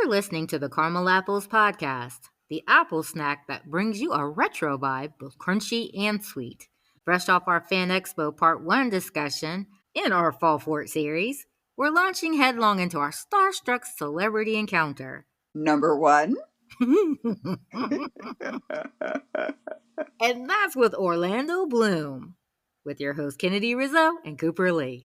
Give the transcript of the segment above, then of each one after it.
You're listening to the Caramel Apples podcast, the apple snack that brings you a retro vibe, both crunchy and sweet. Fresh off our Fan Expo Part 1 discussion in our Fall Fort series, we're launching headlong into our starstruck celebrity encounter. Number 1. And that's with Orlando Bloom, with your hosts Kennedy Rizzo and Cooper Lee.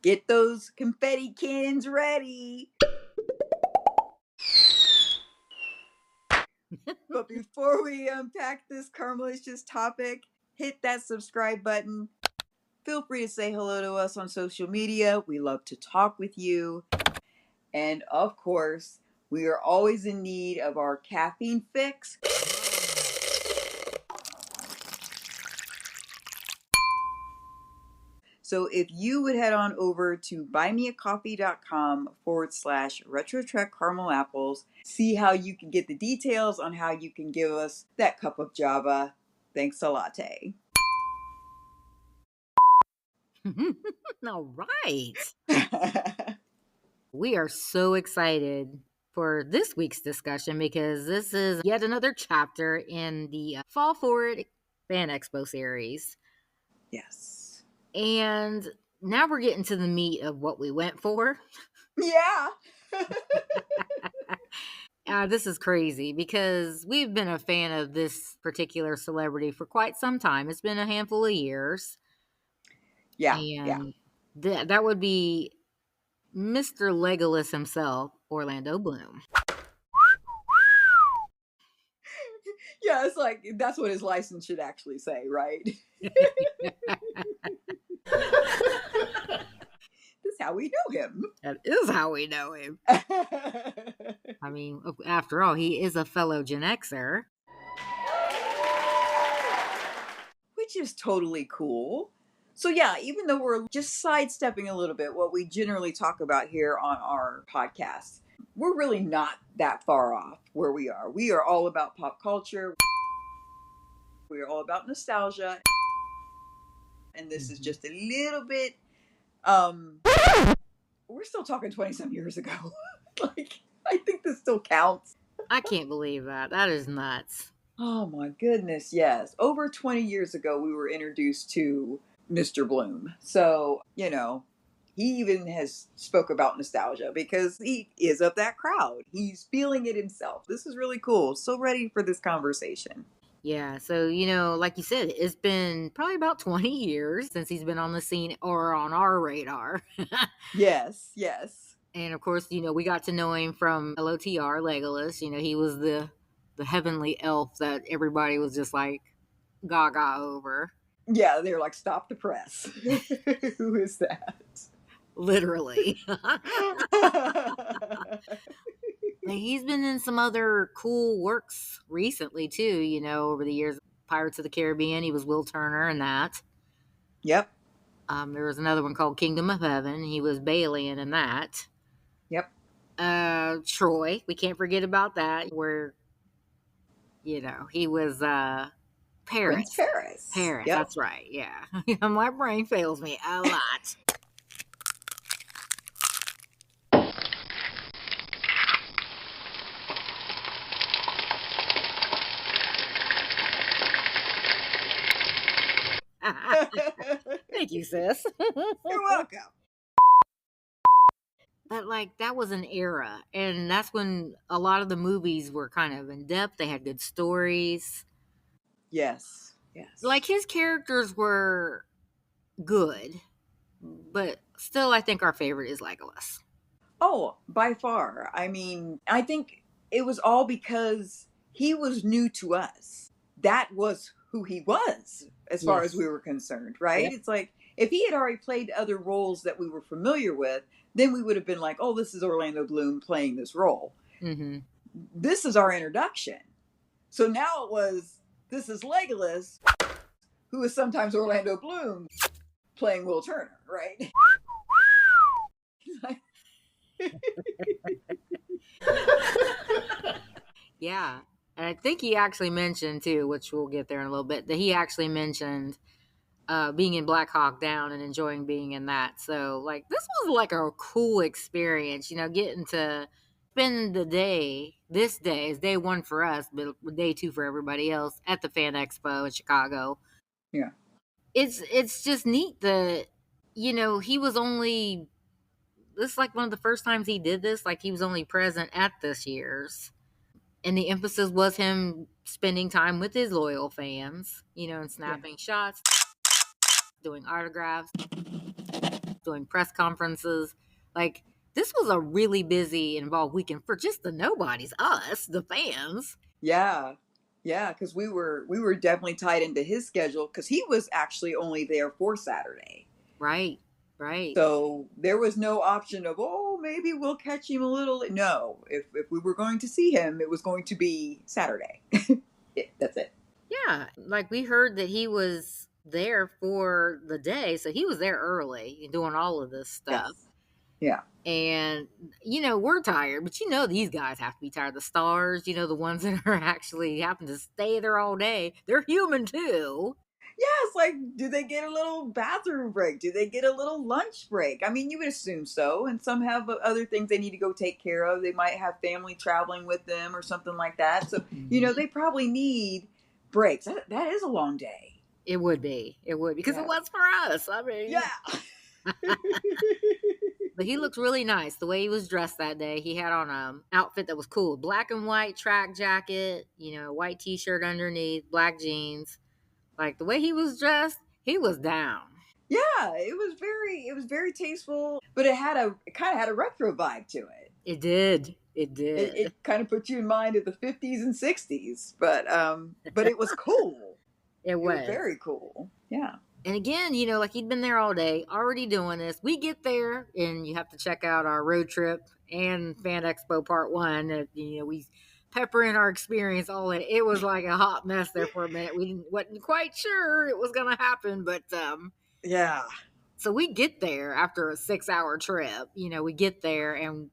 Get those confetti cannons ready. But before we unpack this caramelicious topic, hit that subscribe button. Feel free to say hello to us on social media. We love to talk with you. And of course, we are always in need of our caffeine fix. So if you would head on over to buymeacoffee.com/RetroTrekwithTheCaramelApples, see how you can get the details on how you can give us that cup of Java. Thanks a latte. All right. We are so excited for this week's discussion because this is yet another chapter in the Fall Forward Fan Expo series. Yes. And now we're getting to the meat of what we went for. Yeah. This is crazy because we've been a fan of this particular celebrity for quite some time. It's been a handful of years. Yeah. And that would be Mr. Legolas himself, Orlando Bloom. Yeah, it's like, that's what his license should actually say, right? That's how we know him. That is how we know him. I mean, after all, he is a fellow Gen Xer. Which is totally cool. So yeah, even though we're just sidestepping a little bit what we generally talk about here on our podcast, we're really not that far off where we are. We are all about pop culture. We are all about nostalgia. And this is just a little bit, we're still talking 20-some years ago. Like, I think this still counts. I can't believe that. That is nuts. Oh my goodness, yes. Over 20 years ago, we were introduced to Mr. Bloom. So, you know, he even has spoke about nostalgia because he is of that crowd. He's feeling it himself. This is really cool. So ready for this conversation. Yeah, so, you know, like you said, it's been probably about 20 years since he's been on the scene or on our radar. Yes. And of course, you know, we got to know him from LOTR, Legolas. You know, he was the heavenly elf that everybody was just like gaga over. Yeah, they're like, stop the press. Who is that? Literally. He's been in some other cool works recently, too, you know, over the years. Pirates of the Caribbean, he was Will Turner in that. Yep. There was another one called Kingdom of Heaven. He was Balian in that. Yep. Troy, we can't forget about that, where, you know, he was Paris. Prince Paris. Yep. That's right, yeah. My brain fails me a lot. Thank you, sis. You're welcome. But, like, that was an era, and that's when a lot of the movies were kind of in-depth. They had good stories. Yes. Like, his characters were good, but still, I think our favorite is Legolas. Oh, by far. I mean, I think it was all because he was new to us. That was who he was, as far as we were concerned, right? Yep. It's like, if he had already played other roles that we were familiar with, then we would have been like, oh, this is Orlando Bloom playing this role. Mm-hmm. This is our introduction. So now this is Legolas, who is sometimes Orlando Bloom playing Will Turner, right? Yeah. And I think he actually mentioned too, which we'll get there in a little bit, that he actually mentioned being in Black Hawk Down and enjoying being in that. So like this was like a cool experience, getting to spend the day. This day is day one for us, but day two for everybody else at the Fan Expo in Chicago. Yeah. It's just neat that he was only, this is like one of the first times he did this. Like he was only present at this year's. And the emphasis was him spending time with his loyal fans, and snapping shots, doing autographs, doing press conferences. Like, this was a really busy, involved weekend for just the nobodies, us, the fans. Yeah. Yeah, because we were definitely tied into his schedule because he was actually only there for Saturday. Right, right. So there was no option of, oh, maybe we'll catch him a little. No, if we were going to see him, it was going to be Saturday. Yeah, that's it. Yeah, like we heard that he was there for the day, so he was there early doing all of this stuff. Yes. Yeah. And we're tired, but these guys have to be tired. The stars, the ones that are actually happen to stay there all day, they're human too. Yes, like, do they get a little bathroom break? Do they get a little lunch break? I mean, you would assume so. And some have other things they need to go take care of. They might have family traveling with them or something like that. So, they probably need breaks. That is a long day. It would be. It would, because it was for us. I mean, yeah. But he looked really nice. The way he was dressed that day, he had on an outfit that was cool. Black and white track jacket, white t-shirt underneath, black jeans. Like the way he was dressed, he was down. Yeah, it was very tasteful, but it kind of had a retro vibe to it. It did. It kind of put you in mind of the 50s and 60s, but it was cool. It was very cool. Yeah. And again, like he'd been there all day, already doing this. We get there, and you have to check out our road trip and Fan Expo Part 1. We pepper in our experience all in. It was like a hot mess there for a minute. We wasn't quite sure it was going to happen, but yeah. So we get there after a 6-hour trip. We get there and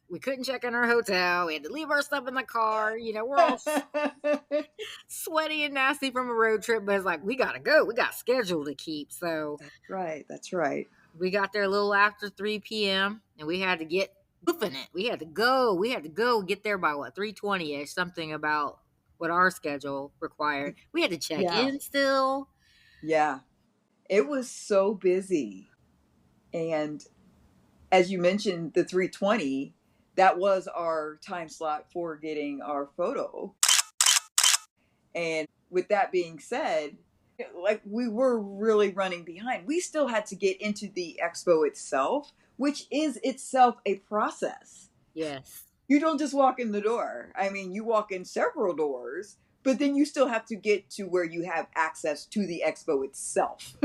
we couldn't check in our hotel. We had to leave our stuff in the car. We're all sweaty and nasty from a road trip, but it's like, we got to go. We got schedule to keep. So That's right. We got there a little after 3 p.m. and we had to get moving it. We had to go get there by 3:20ish, something about what our schedule required. We had to check in still. Yeah. It was so busy. And as you mentioned, the 3:20, that was our time slot for getting our photo. And with that being said, like, we were really running behind. We still had to get into the expo itself, which is itself a process. Yes. You don't just walk in the door. I mean, you walk in several doors, but then you still have to get to where you have access to the expo itself.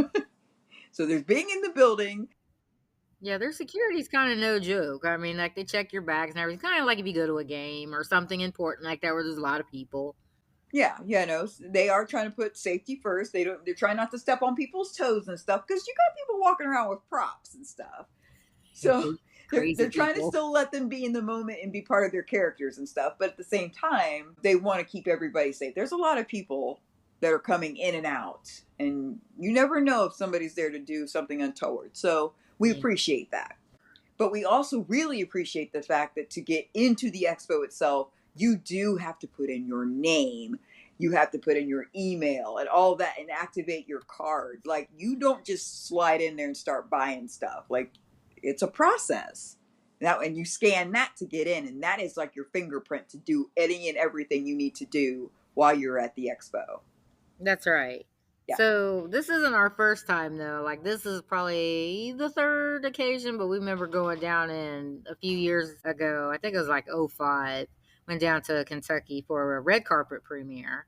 So there's being in the building. Yeah, their security's kind of no joke. I mean, like, they check your bags and everything. Kind of like if you go to a game or something important like that where there's a lot of people. Yeah, they are trying to put safety first. They're trying not to step on people's toes and stuff, because you got people walking around with props and stuff. So they're trying to still let them be in the moment and be part of their characters and stuff. But at the same time, they want to keep everybody safe. There's a lot of people that are coming in and out, and you never know if somebody's there to do something untoward. So we appreciate that. But we also really appreciate the fact that to get into the expo itself, you do have to put in your name. You have to put in your email and all that and activate your card. Like, you don't just slide in there and start buying stuff. Like, it's a process. And you scan that to get in, and that is like your fingerprint to do any and everything you need to do while you're at the expo. That's right. Yeah. So this isn't our first time, though. Like, this is probably the third occasion, but we remember going down in a few years ago. I think it was like 2005. Went down to Kentucky for a red carpet premiere.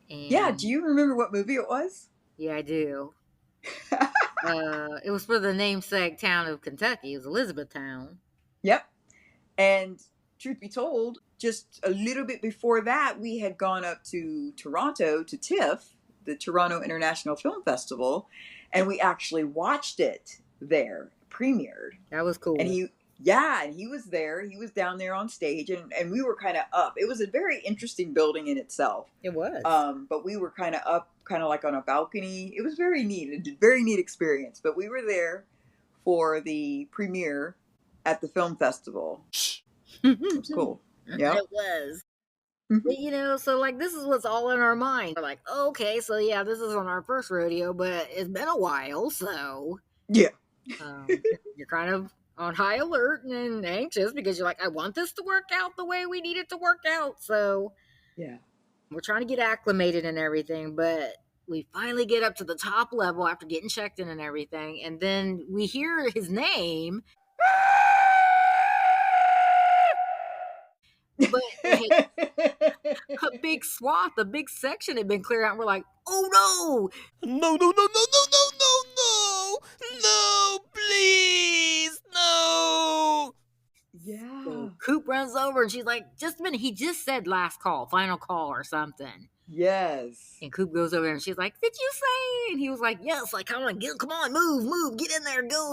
Yeah, do And you remember what movie it was? yeah, I do. It was for the namesake town of Kentucky. It was Elizabethtown. Yep. And truth be told, just a little bit before that, we had gone up to Toronto to TIFF, the Toronto International Film Festival, and we actually watched it there, premiered. That was And cool. he was there. He was down there on stage, and we were kind of up. It was a very interesting building in itself. It was. But we were kind of up, kind of like on a balcony. It was very neat, a very neat experience. But we were there for the premiere at the film festival. It was cool. Yeah. It was. But, so like this is what's all in our mind. We're like, okay, so yeah, this is on our first rodeo, but it's been a while, so Yeah. um, you're kind of on high alert and anxious because you're like, I want this to work out the way we need it to work out. So Yeah. we're trying to get acclimated and everything, but we finally get up to the top level after getting checked in and everything, and then we hear his name. But a big swath, a big section had been cleared out. And we're like, oh no! No, no, no, no, no, no, no, no! No, please! No! Yeah. So Coop runs over and she's like, just a minute, he just said last call, final call or something. Yes. And Coop goes over there and she's like, did you say? And he was like, yes, like, come on, move, get in there, go,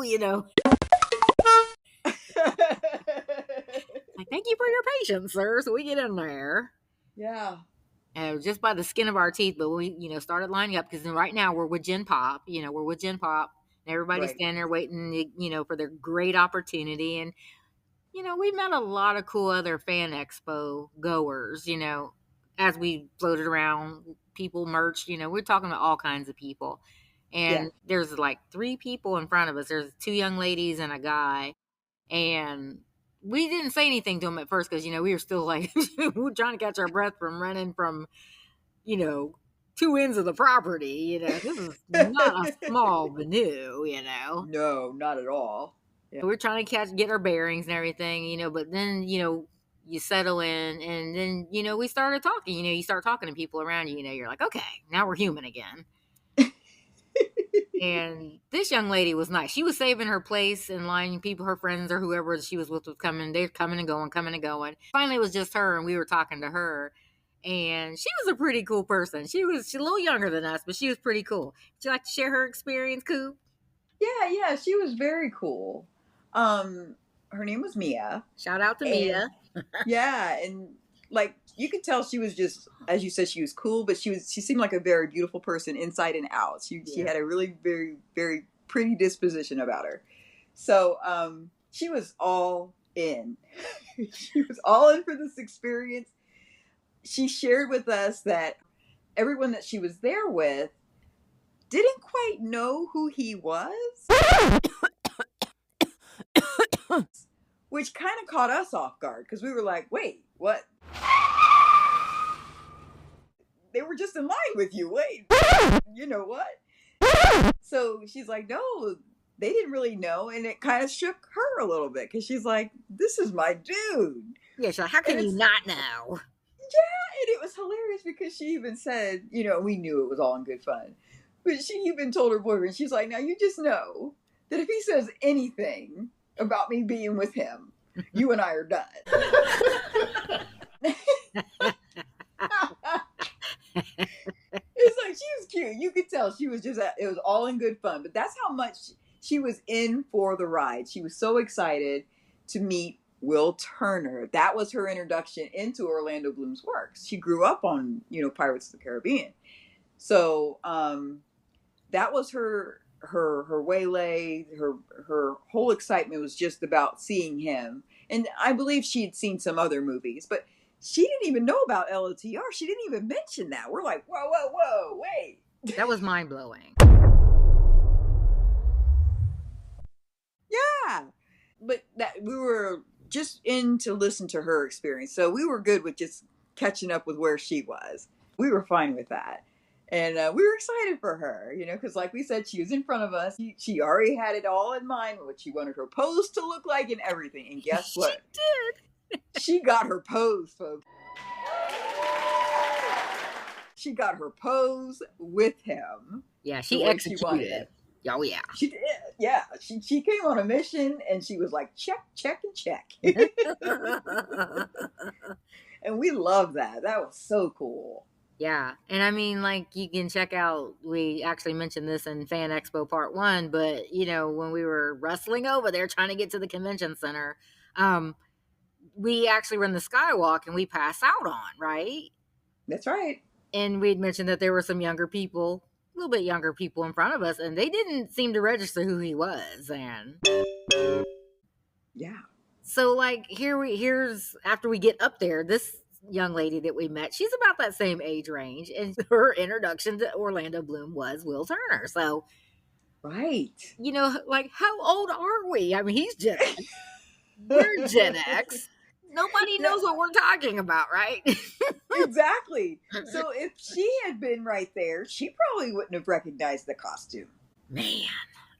Like, thank you for your patience, sir. So we get in there. Yeah. And just by the skin of our teeth, but we, started lining up because right now we're with Gen Pop. We're with Gen Pop. And everybody's Right. standing there waiting, for their great opportunity. And, we met a lot of cool other fan expo goers, as we floated around, people merch, we're talking to all kinds of people. And Yeah. there's like 3 people in front of us. There's 2 young ladies and a guy. And we didn't say anything to them at first because, we were still like, we were trying to catch our breath from running from, 2 ends of the property. This is not a small venue, No, not at all. Yeah. We're trying to get our bearings and everything, but then, you settle in and then, we started talking, you start talking to people around you, you're like, okay, now we're human again. And this young lady was nice. She was saving her place in line. People, her friends or whoever she was with was coming. They're coming and going. Finally, it was just her, and we were talking to her. And she was a pretty cool person. She's a little younger than us, but she was pretty cool. Would you like to share her experience, Coop? Yeah, she was very cool. Her name was Mia. Shout out to Mia. Yeah, and like you could tell she was just, as you said, she was cool, but she seemed like a very beautiful person inside and out. She had a really very, very pretty disposition about her. So she was all in. She was all in for this experience. She shared with us that everyone that she was there with didn't quite know who he was. Which kind of caught us off guard because we were like, wait, what? They were just in line with you. Wait, you know what? So she's like, no, they didn't really know. And it kind of shook her a little bit because she's like, this is my dude. Yeah, she's like, how can you not know? Yeah, and it was hilarious because she even said, we knew it was all in good fun. But she even told her boyfriend, she's like, now you just know that if he says anything about me being with him, you and I are done. It's like she was cute. You could tell she was just, it was all in good fun. But that's how much she was in for the ride. She was so excited to meet Will Turner. That was her introduction into Orlando Bloom's works. She grew up on, Pirates of the Caribbean. So that was her waylay, her whole excitement was just about seeing him. And I believe she had seen some other movies, but she didn't even know about LOTR. She didn't even mention that. We're like, whoa, wait. That was mind-blowing. Yeah. But that we were just in to listen to her experience. So we were good with just catching up with where she was. We were fine with that. And we were excited for her, because like we said, she was in front of us. She already had it all in mind, what she wanted her pose to look like and everything. And guess what? She did. She got her pose, folks. She got her pose with him. Yeah, The she way she wanted executed. it. Oh, yeah. She did. Yeah. She came on a mission and she was like, check, check, and check. And we love that. That was so cool. Yeah. And I mean, like, you can check out, we actually mentioned this in Fan Expo Part 1, but, you know, when we were wrestling over there trying to get to the convention center, we actually were in the skywalk and we passed out on, right? That's right. And we'd mentioned that there were some younger people, a little bit younger people in front of us, and they didn't seem to register who he was. And yeah. So, like, here's after we get up there, this young lady that we met, she's about that same age range, and her introduction to Orlando Bloom was Will Turner. So, right, you know, like, how old are we? I mean, he's Gen X. We're Gen X. Nobody knows what we're talking about, right? Exactly. So if she had been right there, she probably wouldn't have recognized the costume. Man.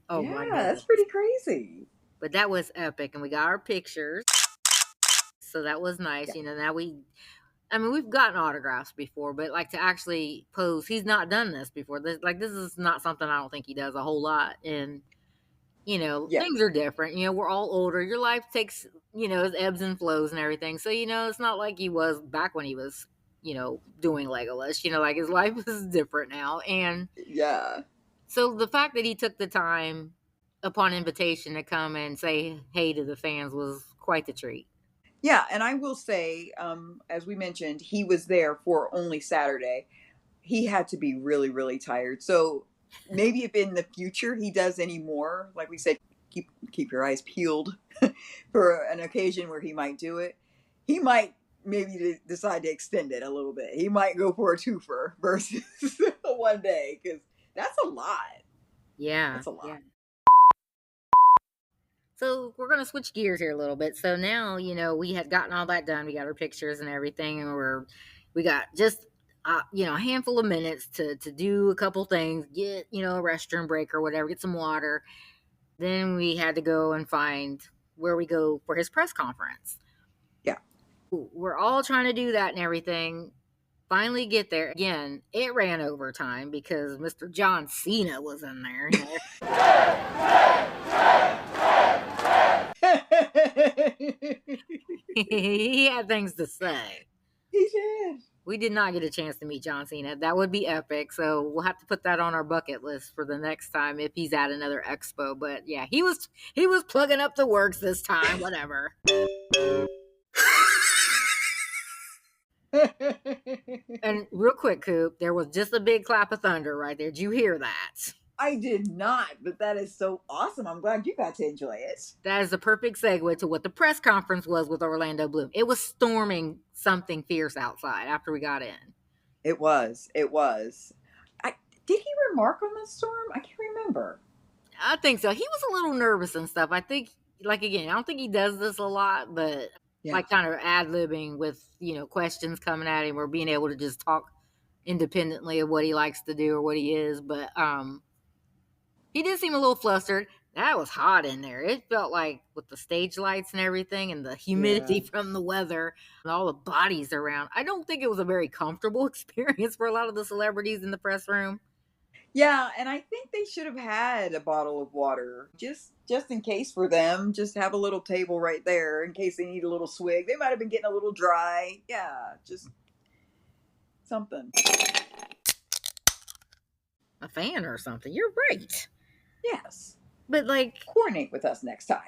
Oh, yeah, my God. That's pretty crazy. But that was epic, and we got our pictures. So that was nice. Yeah. You know, now we've gotten autographs before, but like to actually pose, he's not done this before. This is not something I don't think he does a whole lot. And, you know, things are different. You know, we're all older. Your life takes, you know, ebbs and flows and everything. So, you know, it's not like he was back when he was, you know, doing Legolas. You know, like his life is different now. And yeah. So the fact that he took the time upon invitation to come and say hey to the fans was quite the treat. Yeah, and I will say, as we mentioned, he was there for only Saturday. He had to be really, really tired. So maybe if in the future he does any more, like we said, keep your eyes peeled for an occasion where he might do it. He might maybe decide to extend it a little bit. He might go for a twofer versus one day, because that's a lot. Yeah, that's a lot. Yeah. So we're going to switch gears here a little bit. So now, you know, we had gotten all that done. We got our pictures and everything, and we got just, you know, a handful of minutes to do a couple things, get, you know, a restroom break or whatever, get some water. Then we had to go and find where we go for his press conference. Yeah. We're all trying to do that and everything. Finally get there. Again, it ran over time because Mr. John Cena was in there. You know? He had things to say. He did. We did not get a chance to meet John Cena. That would be epic. So we'll have to put that on our bucket list for the next time if he's at another expo. But yeah, he was plugging up the works this time. Whatever. And real quick, Coop, there was just a big clap of thunder right there. Did you hear that? I did not, but that is so awesome. I'm glad you got to enjoy it. That is a perfect segue to what the press conference was with Orlando Bloom. It was storming something fierce outside after we got in. It was. Did he remark on the storm? I can't remember. I think so. He was a little nervous and stuff. I think, like, again, I don't think he does this a lot, but like kind of ad-libbing with, you know, questions coming at him or being able to just talk independently of what he likes to do or what he is. But he did seem a little flustered. That was hot in there. It felt like with the stage lights and everything and the humidity from the weather and all the bodies around. I don't think it was a very comfortable experience for a lot of the celebrities in the press room. Yeah, and I think they should have had a bottle of water just in case for them. Just have a little table right there in case they need a little swig. They might have been getting a little dry. Yeah, just something. A fan or something. You're right. Yes. But, like, coordinate with us next time.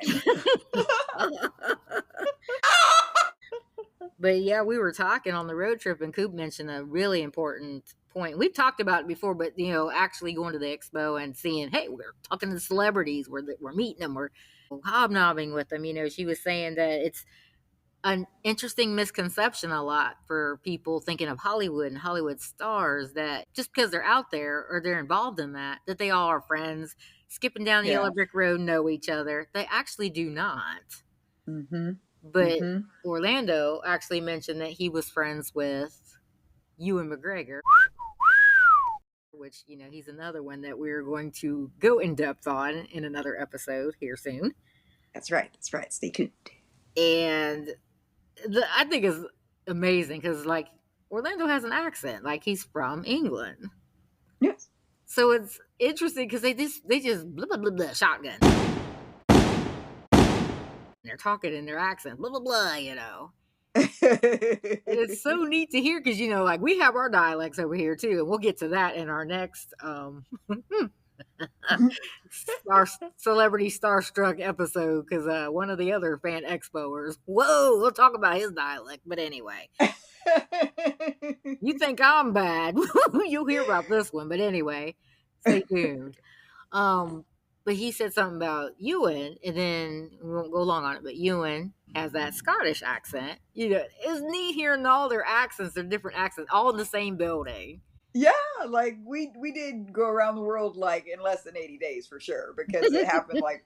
But yeah, we were talking on the road trip and Coop mentioned a really important point. We've talked about it before, but, you know, actually going to the expo and seeing, hey, we're talking to celebrities, we're meeting them, we're hobnobbing with them. You know, she was saying that it's an interesting misconception a lot for people thinking of Hollywood and Hollywood stars, that just because they're out there or they're involved in that they all are friends, skipping down the yellow brick road, know each other. They actually do not. Mm-hmm. But Orlando actually mentioned that he was friends with Ewan McGregor, which, you know, he's another one that we're going to go in depth on in another episode here soon. That's right. Stay tuned. And I think it's amazing because, like, Orlando has an accent, like he's from England. Yes. So it's interesting because they just blah blah blah blah shotgun. They're talking in their accent, blah blah blah, you know. And it's so neat to hear because, you know, like we have our dialects over here too, and we'll get to that in our next our celebrity starstruck episode because one of the other fan expoers, we'll talk about his dialect. But anyway, you think I'm bad? You'll hear about this one. But anyway, stay tuned. But he said something about Ewan, and then we won't go long on it. But Ewan has that Scottish accent. You know, it's neat hearing all their accents, their different accents, all in the same building. Yeah, like we did go around the world like in less than 80 days for sure, because it happened like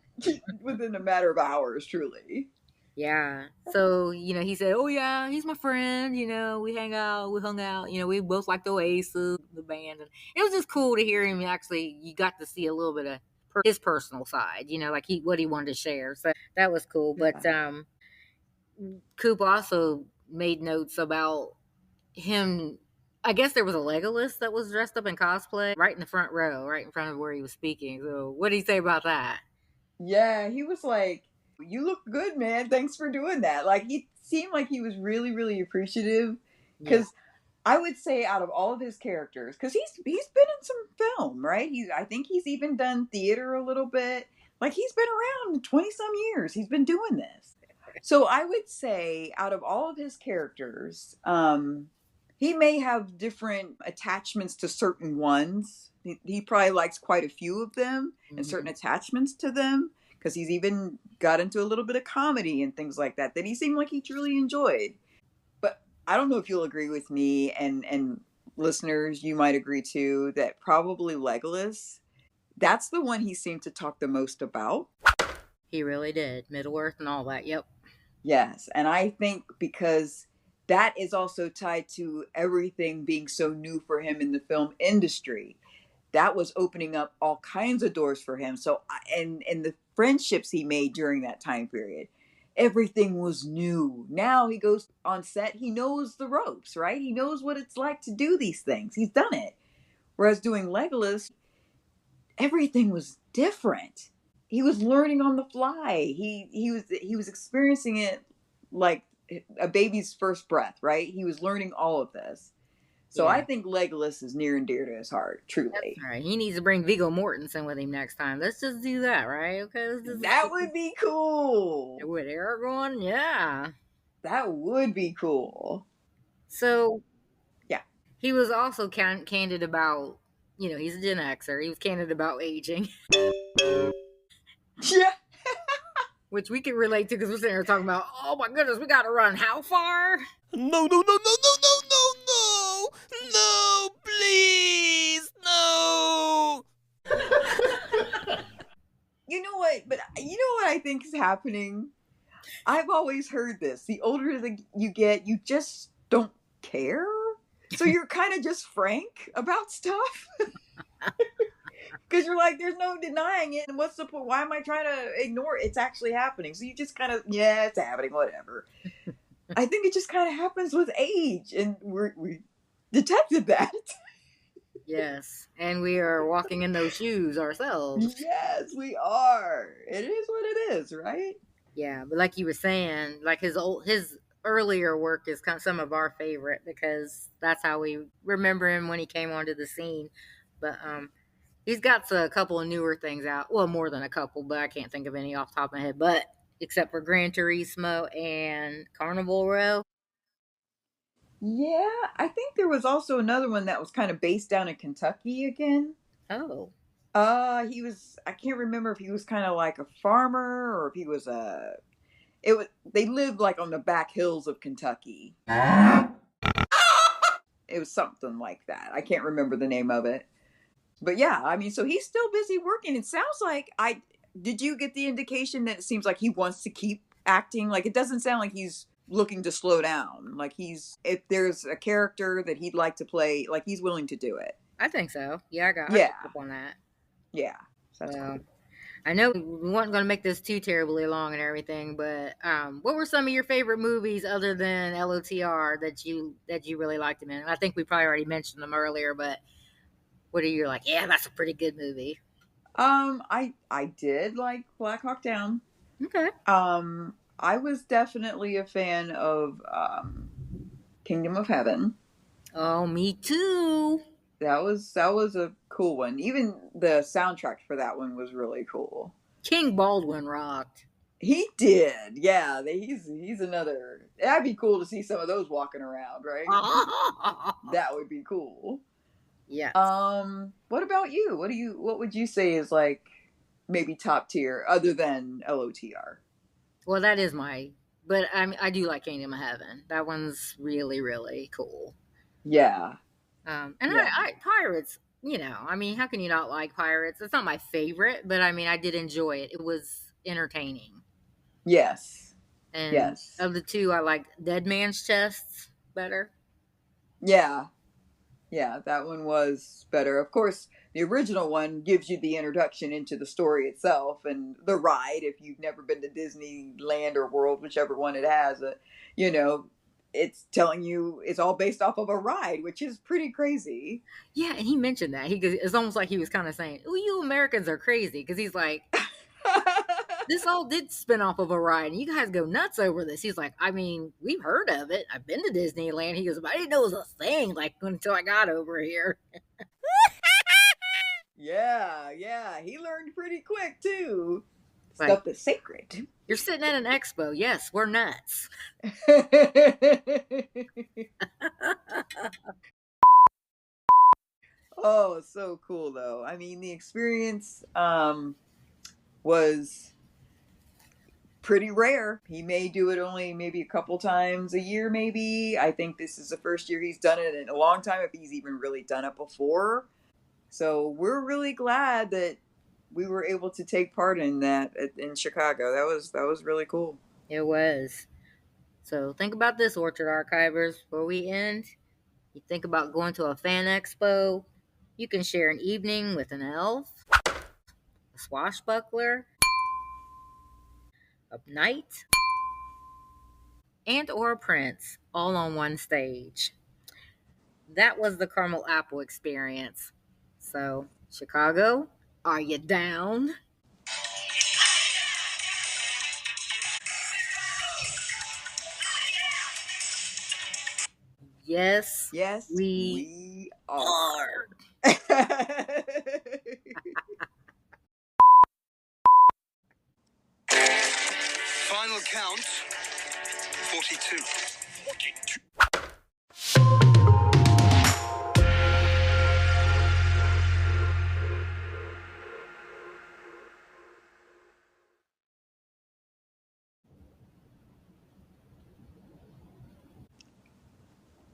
within a matter of hours, truly. Yeah. So, you know, he said, oh, yeah, he's my friend. You know, we hung out. You know, we both liked Oasis, the band. And it was just cool to hear him. Actually, you got to see a little bit of his personal side, you know, like what he wanted to share. So that was cool. But Coop also made notes about him. I guess there was a Legolas that was dressed up in cosplay right in the front row, right in front of where he was speaking. So what did he say about that? Yeah, he was like, you look good, man. Thanks for doing that. Like, he seemed like he was really, really appreciative. Because I would say out of all of his characters, because he's been in some film, right? I think he's even done theater a little bit. Like, he's been around 20 some years. He's been doing this. So I would say out of all of his characters, he may have different attachments to certain ones. He probably likes quite a few of them and certain attachments to them, because he's even got into a little bit of comedy and things like that he seemed like he truly enjoyed. But I don't know if you'll agree with me, and listeners, you might agree too, that probably Legolas, that's the one he seemed to talk the most about. He really did. Middle-earth and all that. Yep. Yes. And I think because that is also tied to everything being so new for him in the film industry. That was opening up all kinds of doors for him. So, and the friendships he made during that time period, everything was new. Now he goes on set, he knows the ropes, right? He knows what it's like to do these things. He's done it. Whereas doing Legolas, everything was different. He was learning on the fly. He was experiencing it like a baby's first breath, right? He was learning all of this. So yeah. I think Legolas is near and dear to his heart, truly. That's right. He needs to bring Viggo Mortensen with him next time. Let's just do that, right? Okay. That would be cool. With Aragorn, yeah. That would be cool. So, yeah. He was also candid about, you know, he's a Gen Xer. He was candid about aging. Yeah. Which we can relate to because we're sitting here talking about, oh my goodness, we got to run how far? No, please, no. You know what? But you know what I think is happening? I've always heard this. The older that you get, you just don't care. So you're kind of just frank about stuff. Because you're like, there's no denying it. And what's the point? Why am I trying to ignore it? It's actually happening. So you just kind of, yeah, it's happening, whatever. I think it just kind of happens with age. And we detected that. Yes. And we are walking in those shoes ourselves. Yes, we are. It is what it is, right? Yeah. But like you were saying, like his earlier work is kind of some of our favorite because that's how we remember him when he came onto the scene. But, he's got a couple of newer things out. Well, more than a couple, but I can't think of any off the top of my head. But except for Gran Turismo and Carnival Row. Yeah, I think there was also another one that was kind of based down in Kentucky again. Oh. He was, I can't remember if he was kind of like a farmer or if he was they lived like on the back hills of Kentucky. It was something like that. I can't remember the name of it. But yeah, I mean, so he's still busy working. It sounds like did you get the indication that it seems like he wants to keep acting? Like, it doesn't sound like he's looking to slow down. Like, if there's a character that he'd like to play, like, he's willing to do it. I think so. Yeah, I got up on that. Yeah. So, I know we weren't going to make this too terribly long and everything, but what were some of your favorite movies other than LOTR that you really liked them in? I think we probably already mentioned them earlier, but what are you like? Yeah, that's a pretty good movie. I did like Black Hawk Down. Okay. I was definitely a fan of Kingdom of Heaven. Oh, me too. That was a cool one. Even the soundtrack for that one was really cool. King Baldwin rocked. He did, yeah. He's another. That'd be cool to see some of those walking around, right? That would be cool. Yes. What about you? What would you say is like maybe top tier other than LOTR? Well, that is but I do like Kingdom of Heaven. That one's really, really cool. Yeah. And Yeah. I Pirates, I mean, how can you not like Pirates? It's not my favorite, but I mean, I did enjoy it. It was entertaining. Yes. And Yes. of the two, I like Dead Man's Chests better. Yeah. Yeah, that one was better. Of course, the original one gives you the introduction into the story itself and the ride. If you've never been to Disneyland or World, whichever one it has, you know, it's telling you it's all based off of a ride, which is pretty crazy. Yeah, and he mentioned that. It's almost like he was kind of saying, "Oh, you Americans are crazy," because he's like, this all did spin off of a ride, and you guys go nuts over this. He's like, I mean, we've heard of it. I've been to Disneyland. He goes, but I didn't know it was a thing, like, until I got over here. Yeah. He learned pretty quick, too. Like, Stuff that's sacred. You're sitting at an expo. Yes, we're nuts. Oh, so cool, though. I mean, the experience was pretty rare. He may do it only maybe a couple times a year, maybe. I think this is the first year he's done it in a long time, if he's even really done it before. So we're really glad that we were able to take part in that in Chicago. That was really cool. It was. So think about this, Orchard Archivers. Before we end, you think about going to a fan expo. You can share an evening with an elf, a swashbuckler, a knight, and or a prince, all on one stage. That was the Caramel Apple experience. So, Chicago, are you down? Yes, Yes, we are. Final count 42.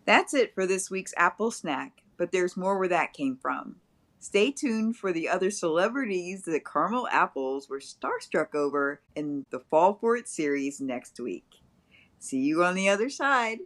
That's it for this week's Apple Snack, but there's more where that came from. Stay tuned for the other celebrities that Caramel Apples were starstruck over in the Fall for It series next week. See you on the other side.